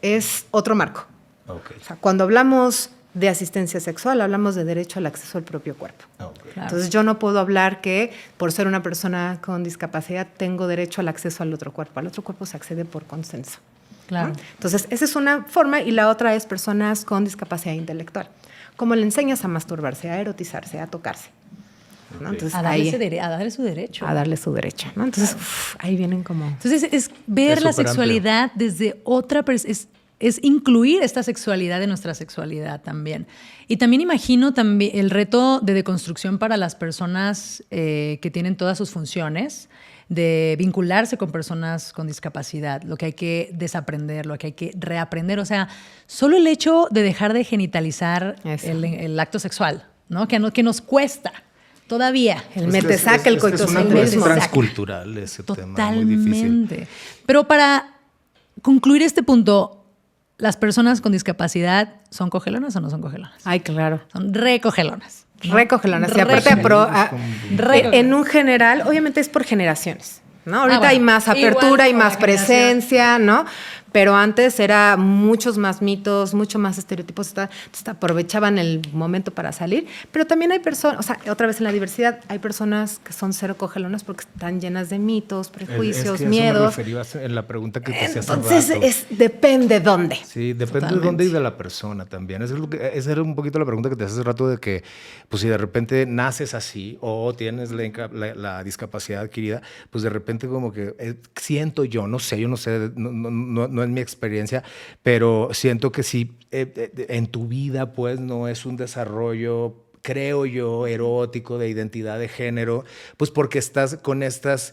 Speaker 3: otro marco.
Speaker 1: Okay.
Speaker 3: O sea, cuando hablamos de asistencia sexual, hablamos de derecho al acceso al propio cuerpo.
Speaker 1: Okay.
Speaker 2: Claro.
Speaker 3: Entonces, yo no puedo hablar que por ser una persona con discapacidad tengo derecho al acceso al otro cuerpo. Al otro cuerpo se accede por consenso.
Speaker 2: Claro.
Speaker 3: ¿No? Entonces, esa es una forma y la otra es personas con discapacidad intelectual. ¿Cómo le enseñas a masturbarse, a erotizarse, a tocarse? ¿No? Entonces,
Speaker 2: A darle su derecho.
Speaker 3: a darle su derecho, ¿no? Entonces, ahí vienen como...
Speaker 2: Entonces, es ver
Speaker 1: Es
Speaker 2: la
Speaker 1: súper
Speaker 2: sexualidad desde otra es incluir esta sexualidad en nuestra sexualidad también. Y también imagino también el reto de deconstrucción para las personas que tienen todas sus funciones, de vincularse con personas con discapacidad, lo que hay que desaprender, lo que hay que reaprender. O sea, solo el hecho de dejar de genitalizar el acto sexual, ¿no? Que nos cuesta todavía.
Speaker 3: El mete-saca, el coitocentrismo.
Speaker 1: Es transcultural ese tema, muy difícil.
Speaker 2: Totalmente. Pero para concluir este punto, ¿las personas con discapacidad son cogelonas o no son cogelonas?
Speaker 3: Ay, claro.
Speaker 2: Son recogelonas.
Speaker 3: Recogelonas. Y aparte, en un general, obviamente es por generaciones, ¿no? Ahorita
Speaker 2: bueno,
Speaker 3: hay más apertura, hay más
Speaker 2: generación.
Speaker 3: presencia, ¿no? Pero antes era muchos más mitos, mucho más estereotipos, aprovechaban el momento para salir. Pero también hay personas, o sea, otra vez en la diversidad, hay personas que son cero cogelonas porque están llenas de mitos, prejuicios,
Speaker 1: es que
Speaker 3: miedos.
Speaker 1: Eso me refería en la pregunta que te hacía hace
Speaker 3: Entonces,
Speaker 1: rato.
Speaker 3: depende dónde.
Speaker 1: Sí, depende
Speaker 2: Totalmente.
Speaker 1: de dónde y de la persona también. Esa era un poquito la pregunta que te hacía hace rato de que, pues si de repente naces así o tienes la discapacidad adquirida, pues de repente como que siento yo no sé, no es mi experiencia, pero siento que sí, en tu vida pues no es un desarrollo creo yo, erótico, de identidad de género, pues porque estás con estas,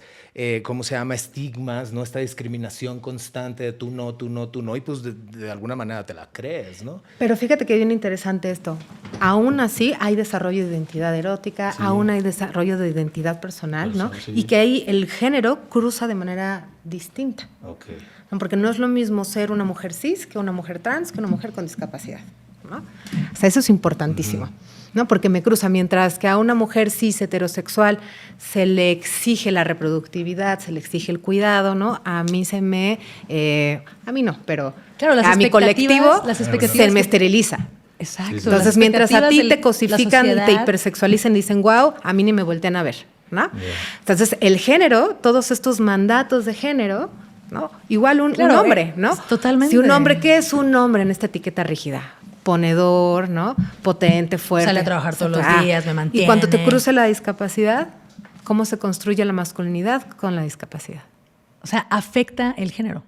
Speaker 1: ¿cómo se llama? Estigmas, ¿no? Esta discriminación constante de tú no, y pues de alguna manera te la crees, ¿no?
Speaker 3: Pero fíjate que es bien interesante esto. Aún así hay desarrollo de identidad erótica, sí. Aún hay desarrollo de identidad personal, ¿no? Sí. Y que ahí el género cruza de manera distinta.
Speaker 1: Okay.
Speaker 3: Porque no es lo mismo ser una mujer cis que una mujer trans que una mujer con discapacidad, ¿no? O sea, eso es importantísimo, ¿no? Porque me cruza, mientras que a una mujer cis heterosexual se le exige la reproductividad, se le exige el cuidado, ¿no? A mí a mí no, pero
Speaker 2: claro,
Speaker 3: a mi colectivo se me esteriliza.
Speaker 2: Exacto.
Speaker 3: Entonces, mientras a ti te cosifican y te hipersexualizan y dicen, wow, a mí ni me voltean a ver, ¿no? Yeah. Entonces, el género, todos estos mandatos de género, ¿no? Igual un hombre, ¿no?
Speaker 2: Totalmente.
Speaker 3: Si un hombre, ¿qué es un hombre en esta etiqueta rígida? Ponedor, ¿no? Potente, fuerte.
Speaker 2: Sale a trabajar todos los días, me mantiene.
Speaker 3: Y cuando te cruce la discapacidad, ¿cómo se construye la masculinidad con la discapacidad?
Speaker 2: O sea, afecta el género.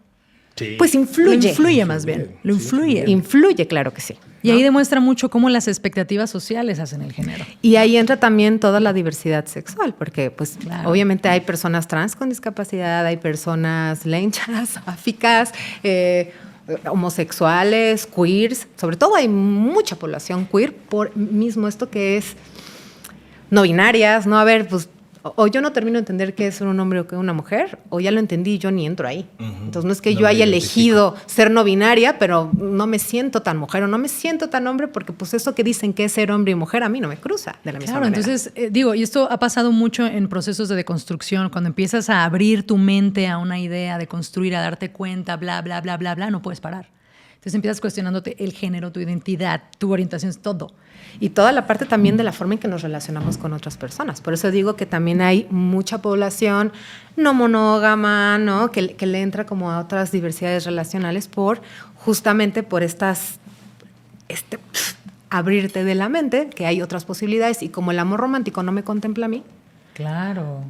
Speaker 1: Sí.
Speaker 3: Pues influye.
Speaker 2: Lo influye más bien. Lo influye.
Speaker 3: Influye, claro que sí.
Speaker 2: Y ahí demuestra mucho cómo las expectativas sociales hacen el género.
Speaker 3: Y ahí entra también toda la diversidad sexual, porque pues obviamente hay personas trans con discapacidad, hay personas lenchas, áficas, homosexuales, queers, sobre todo hay mucha población queer por mismo esto que es no binarias, ¿no? A ver, pues o yo no termino de entender qué es ser un hombre o qué es una mujer, o ya lo entendí y yo ni entro ahí. Entonces no es que yo haya elegido ser no binaria, pero no me siento tan mujer o no me siento tan hombre porque pues eso que dicen que es ser hombre y mujer a mí no me cruza de la misma manera.
Speaker 2: Entonces y esto ha pasado mucho en procesos de deconstrucción, cuando empiezas a abrir tu mente a una idea, de construir, a darte cuenta, bla, bla, bla, bla, bla, no puedes parar. Entonces empiezas cuestionándote el género, tu identidad, tu orientación, todo.
Speaker 3: Y toda la parte también de la forma en que nos relacionamos con otras personas. Por eso digo que también hay mucha población no monógama, ¿no? Que le entra como a otras diversidades relacionales justamente por abrirte de la mente, que hay otras posibilidades. Y como el amor romántico no me contempla a mí.
Speaker 2: Claro.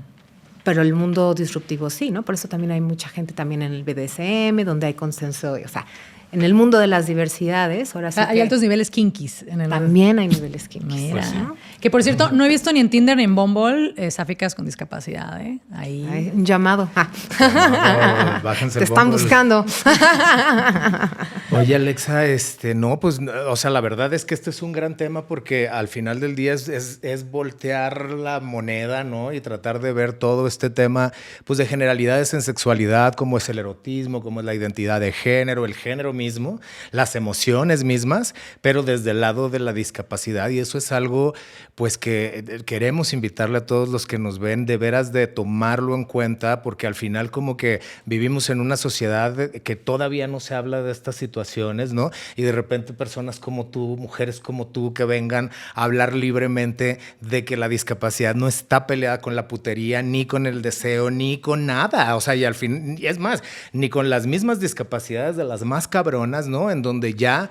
Speaker 3: Pero el mundo disruptivo sí, ¿no? Por eso también hay mucha gente también en el BDSM, donde hay consenso, o sea, en el mundo de las diversidades, ahora sí
Speaker 2: hay altos niveles kinkies.
Speaker 3: También hay niveles kinkies.
Speaker 2: Mira. Pues, ¿no? Que por cierto, no he visto ni en Tinder ni en Bumble sáficas con discapacidad, ¿eh?
Speaker 3: Ahí. Un llamado.
Speaker 1: Bájense.
Speaker 3: Te están buscando.
Speaker 1: Oye, Alexa, no, pues, o sea, la verdad es que este es un gran tema porque al final del día es voltear la moneda, ¿no? Y tratar de ver todo este tema, pues, de generalidades en sexualidad, como es el erotismo, como es la identidad de género, el género mismo, las emociones mismas, pero desde el lado de la discapacidad, y eso es algo pues que queremos invitarle a todos los que nos ven de veras de tomarlo en cuenta, porque al final como que vivimos en una sociedad que todavía no se habla de estas situaciones, ¿no? Y de repente personas como tú, mujeres como tú, que vengan a hablar libremente de que la discapacidad no está peleada con la putería, ni con el deseo, ni con nada, o sea, y al fin, y es más, ni con las mismas discapacidades de las más cabronas, ¿no? En donde ya,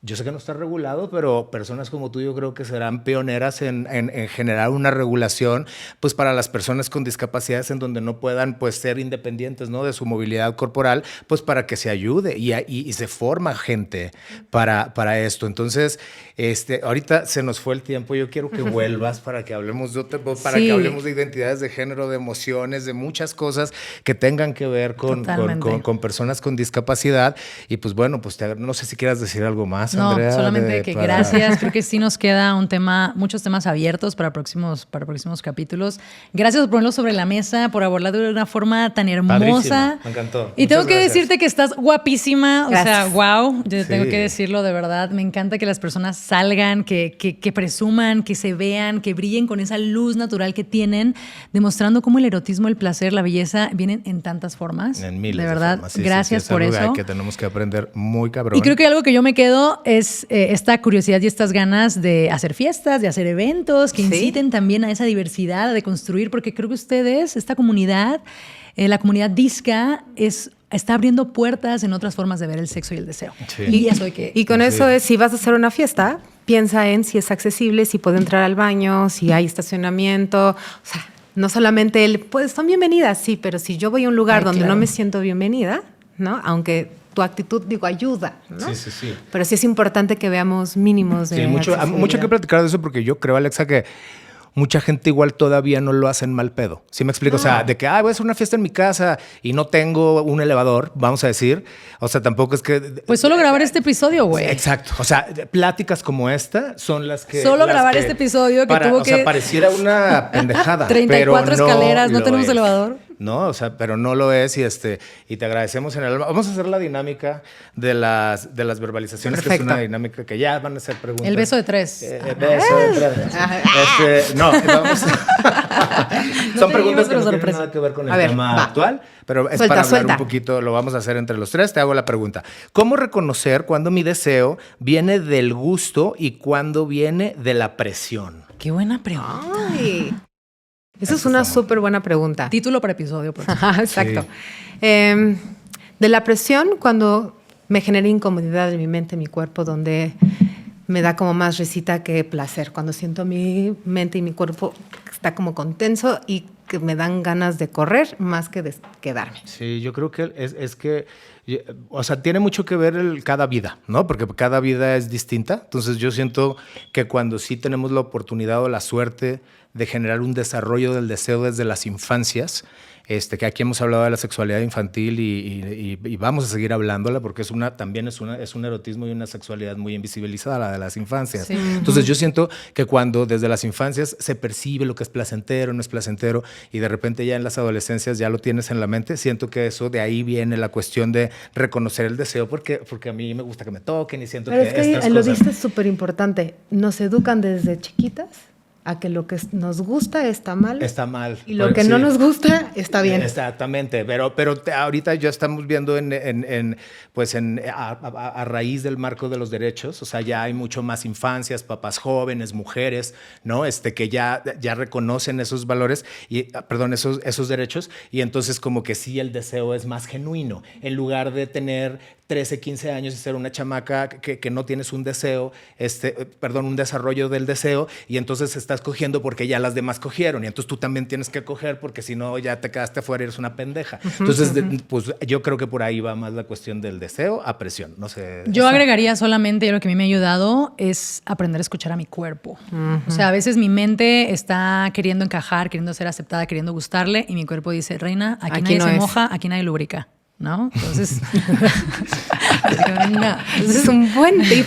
Speaker 1: yo sé que no está regulado, pero personas como tú yo creo que serán pioneras en generar una regulación pues para las personas con discapacidades en donde no puedan pues ser independientes, ¿no? De su movilidad corporal, pues para que se ayude y se forma gente para esto. Entonces, ahorita se nos fue el tiempo, yo quiero que vuelvas para que hablemos que hablemos de identidades de género, de emociones, de muchas cosas que tengan que ver con personas con discapacidad. Y pues bueno, pues no sé si quieras decir algo más, Andrea.
Speaker 2: No, solamente gracias. Creo que sí nos queda muchos temas abiertos para próximos capítulos. Gracias por ponerlo sobre la mesa, por abordarlo de una forma tan hermosa.
Speaker 1: Padrísimo, me encantó.
Speaker 2: Y tengo que decirte que estás guapísima.
Speaker 3: Gracias.
Speaker 2: O sea, wow. Yo tengo que decirlo de verdad. Me encanta que las personas salgan, que presuman, que se vean, que brillen con esa luz natural que tienen, demostrando cómo el erotismo, el placer, la belleza vienen en tantas formas.
Speaker 1: En miles
Speaker 2: de verdad.
Speaker 1: De formas. Sí,
Speaker 2: gracias por
Speaker 1: eso. Es algo
Speaker 2: eso.
Speaker 1: que tenemos que aprender muy cabrón.
Speaker 2: Y creo que algo que yo me quedo es esta curiosidad y estas ganas de hacer fiestas, de hacer eventos que inciten también a esa diversidad, de construir, porque creo que ustedes, esta comunidad, la comunidad disca, está abriendo puertas en otras formas de ver el sexo y el deseo.
Speaker 1: Sí.
Speaker 3: Y con eso es, si vas a hacer una fiesta, piensa en si es accesible, si puedo entrar al baño, si hay estacionamiento, o sea, no solamente pues son bienvenidas, sí, pero si yo voy a un lugar donde no me siento bienvenida, ¿no? Aunque tu actitud, digo, ayuda, ¿no?
Speaker 1: Sí.
Speaker 3: Pero sí es importante que veamos mínimos de
Speaker 1: mucho que platicar de eso porque yo creo, Alexa, que mucha gente igual todavía no lo hacen mal pedo. ¿Sí me explico? No. O sea, de que voy a hacer una fiesta en mi casa y no tengo un elevador, vamos a decir. O sea, tampoco es que...
Speaker 2: Pues solo grabar este episodio, güey.
Speaker 1: Exacto. O sea, pláticas como esta son las que...
Speaker 2: Solo grabar este episodio que tuvo que...
Speaker 1: O sea, pareciera una pendejada.
Speaker 2: 34 escaleras, no tenemos elevador.
Speaker 1: No, o sea, pero no lo es y te agradecemos en el alma. Vamos a hacer la dinámica de las verbalizaciones. Perfecto. Que es una dinámica que ya van a ser preguntas.
Speaker 2: El beso de tres.
Speaker 1: Beso de tres. No, vamos son preguntas que no tienen nada que ver con el tema actual, pero es para hablar un poquito, lo vamos a hacer entre los tres. Te hago la pregunta. ¿Cómo reconocer cuando mi deseo viene del gusto y cuando viene de la presión?
Speaker 2: Qué buena pregunta. Ay.
Speaker 3: Esa es una súper buena pregunta.
Speaker 2: Título para episodio. Por
Speaker 3: exacto. Sí. De la presión, cuando me genera incomodidad en mi mente, en mi cuerpo, donde me da como más risita que placer. Cuando siento mi mente y mi cuerpo está como contenso y que me dan ganas de correr más que de quedarme.
Speaker 1: Sí, yo creo que es que, o sea, tiene mucho que ver cada vida, ¿no? Porque cada vida es distinta. Entonces yo siento que cuando sí tenemos la oportunidad o la suerte de generar un desarrollo del deseo desde las infancias, que aquí hemos hablado de la sexualidad infantil y vamos a seguir hablándola porque también es un erotismo y una sexualidad muy invisibilizada, la de las infancias. Sí. Entonces yo siento que cuando desde las infancias se percibe lo que es placentero, no es placentero, y de repente ya en las adolescencias ya lo tienes en la mente, siento que eso de ahí viene la cuestión de reconocer el deseo porque a mí me gusta que me toquen y siento
Speaker 3: pero que estas cosas... Lo dijiste es súper importante. Nos educan desde chiquitas a que lo que nos gusta está mal.
Speaker 1: Está mal.
Speaker 3: Y lo que no nos gusta está bien.
Speaker 1: Exactamente. Pero ahorita ya estamos viendo a raíz del marco de los derechos, o sea, ya hay mucho más infancias, papás jóvenes, mujeres, ¿no? Que ya reconocen esos valores esos derechos, y entonces como que sí el deseo es más genuino. En lugar de tener 13, 15 años y ser una chamaca que no tienes un deseo, un desarrollo del deseo, y entonces estás cogiendo porque ya las demás cogieron, y entonces tú también tienes que coger porque si no ya te quedaste afuera y eres una pendeja. Entonces, pues yo creo que por ahí va más la cuestión del deseo a presión, no sé.
Speaker 2: Yo agregaría solamente, lo que a mí me ha ayudado es aprender a escuchar a mi cuerpo. O sea, a veces mi mente está queriendo encajar, queriendo ser aceptada, queriendo gustarle, y mi cuerpo dice, reina, aquí nadie se moja, aquí nadie lubrica. ¿No? Entonces,
Speaker 3: es un buen tip.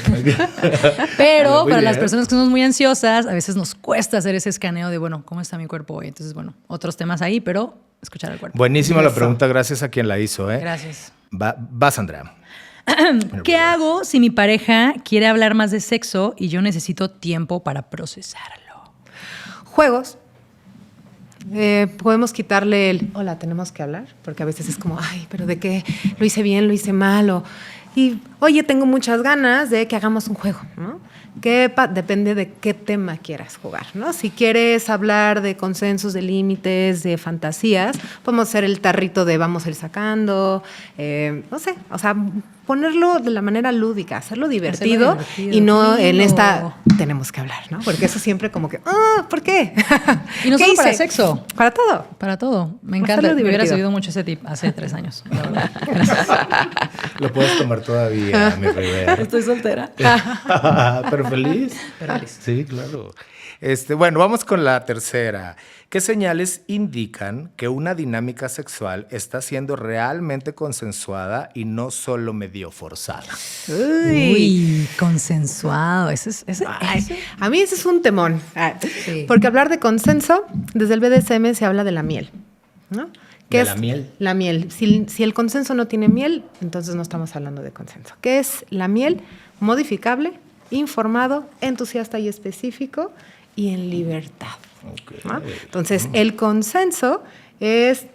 Speaker 2: Pero para las personas que somos muy ansiosas, a veces nos cuesta hacer ese escaneo de, bueno, ¿cómo está mi cuerpo hoy? Entonces, bueno, otros temas ahí, pero escuchar al cuerpo.
Speaker 1: Buenísima la pregunta, gracias a quien la hizo.
Speaker 2: Gracias.
Speaker 1: Vas, Andrea.
Speaker 2: ¿Qué hago si mi pareja quiere hablar más de sexo y yo necesito tiempo para procesarlo?
Speaker 3: Juegos. Podemos quitarle el hola, tenemos que hablar, porque a veces es como, ay, pero ¿de qué? ¿Lo hice bien, lo hice mal? Y oye, tengo muchas ganas de que hagamos un juego, ¿no? Que depende de qué tema quieras jugar, ¿no? Si quieres hablar de consensos, de límites, de fantasías, podemos hacer el tarrito de vamos a ir sacando, no sé, o sea, ponerlo de la manera lúdica, hacerlo divertido y no en esta tenemos que hablar, ¿no? Porque eso siempre como que, ¿por qué?
Speaker 2: Y no solo para sexo.
Speaker 3: Para todo.
Speaker 2: Para todo. Me encanta. Me hubiera seguido mucho ese tip hace 3 años. La verdad. Gracias.
Speaker 1: Lo puedes tomar todavía, mi Rivera.
Speaker 2: Estoy soltera.
Speaker 1: Pero feliz.
Speaker 2: Pero feliz.
Speaker 1: Sí, claro. Bueno, vamos con la tercera. ¿Qué señales indican que una dinámica sexual está siendo realmente consensuada y no solo medio forzada?
Speaker 2: Uy, consensuado.
Speaker 3: A mí ese es un temón. Sí. Porque hablar de consenso, desde el BDSM se habla de la miel, ¿no? ¿Qué es la miel? La miel. Si el consenso no tiene miel, entonces no estamos hablando de consenso. ¿Qué es la miel? Modificable, informado, entusiasta y específico y en libertad. Okay. ¿No? Entonces, el consenso es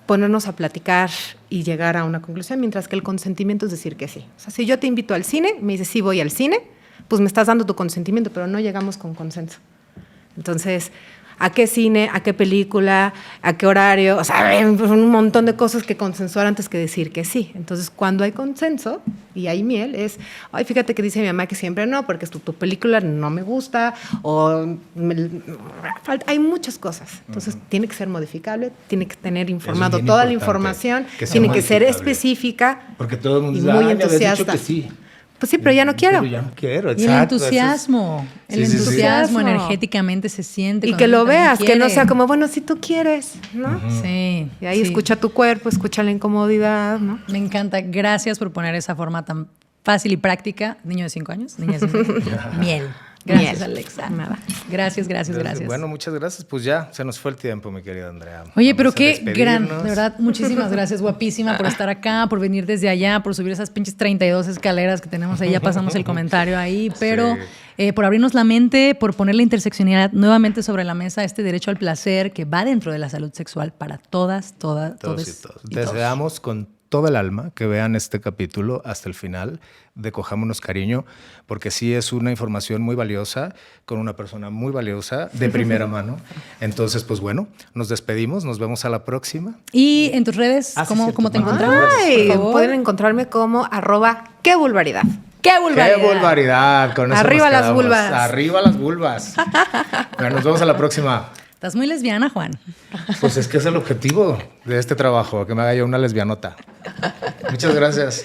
Speaker 3: ponernos a platicar y llegar a una conclusión, mientras que el consentimiento es decir que sí. O sea, si yo te invito al cine, me dices sí voy al cine, pues me estás dando tu consentimiento, pero no llegamos con consenso. Entonces, a qué cine, a qué película, a qué horario, o sea, hay un montón de cosas que consensuar antes que decir que sí. Entonces, cuando hay consenso y hay miel, es, ay, fíjate que dice mi mamá que siempre no, porque tu película no me gusta, hay muchas cosas. Entonces, tiene que ser modificable, tiene que tener informado toda la información, tiene que ser específica,
Speaker 1: porque todo el mundo
Speaker 3: y
Speaker 1: dice,
Speaker 3: muy
Speaker 1: me habías dicho
Speaker 3: entusiasta.
Speaker 1: que sí.
Speaker 3: Pues sí, pero ya no quiero.
Speaker 1: Pero ya no quiero,
Speaker 2: Y el entusiasmo,
Speaker 1: Sí, sí, sí.
Speaker 2: entusiasmo energéticamente se siente.
Speaker 3: Y
Speaker 2: cuando
Speaker 3: que lo
Speaker 2: uno también
Speaker 3: veas, que no
Speaker 2: quiere.
Speaker 3: sea como, bueno, si tú quieres, ¿no?
Speaker 2: Sí.
Speaker 3: Y ahí
Speaker 2: sí.
Speaker 3: escucha tu cuerpo, escucha la incomodidad, ¿no?
Speaker 2: Me encanta. Gracias por poner esa forma tan fácil y práctica. Niño de 5 años, niña de 5 años. Miel. Gracias,
Speaker 3: Miel.
Speaker 2: Alexa.
Speaker 3: Nada.
Speaker 2: Gracias.
Speaker 1: Bueno, muchas gracias. Pues ya, se nos fue el tiempo, mi querida Andrea.
Speaker 2: Oye,
Speaker 1: Vamos
Speaker 2: pero
Speaker 1: a
Speaker 2: qué
Speaker 1: despedirnos.
Speaker 2: gran, de verdad, muchísimas gracias, guapísima, por estar acá, por venir desde allá, por subir esas pinches 32 escaleras que tenemos ahí, ya pasamos el comentario ahí, pero por abrirnos la mente, por poner la interseccionalidad nuevamente sobre la mesa, este derecho al placer que va dentro de la salud sexual para todos
Speaker 1: y todos. Deseamos con todo el alma que vean este capítulo hasta el final de Cojámonos Cariño, porque sí es una información muy valiosa, con una persona muy valiosa, de primera mano. Entonces, pues bueno, nos despedimos, nos vemos a la próxima.
Speaker 2: Y en tus redes,
Speaker 1: Ah, sí,
Speaker 2: ¿cómo
Speaker 1: cierto.
Speaker 2: te encontramos?
Speaker 3: Ay,
Speaker 2: Por favor.
Speaker 3: pueden encontrarme como @qué vulvaridad.
Speaker 2: ¡Qué vulgaridad!
Speaker 1: ¡Qué vulgaridad! Con eso
Speaker 3: Arriba
Speaker 1: nos
Speaker 3: las
Speaker 1: quedamos.
Speaker 3: vulvas.
Speaker 1: Arriba las vulvas. Bueno, nos vemos a la próxima.
Speaker 2: Estás muy lesbiana, Juan.
Speaker 1: Pues es que es el objetivo de este trabajo, que me haga yo una lesbianota. Muchas gracias.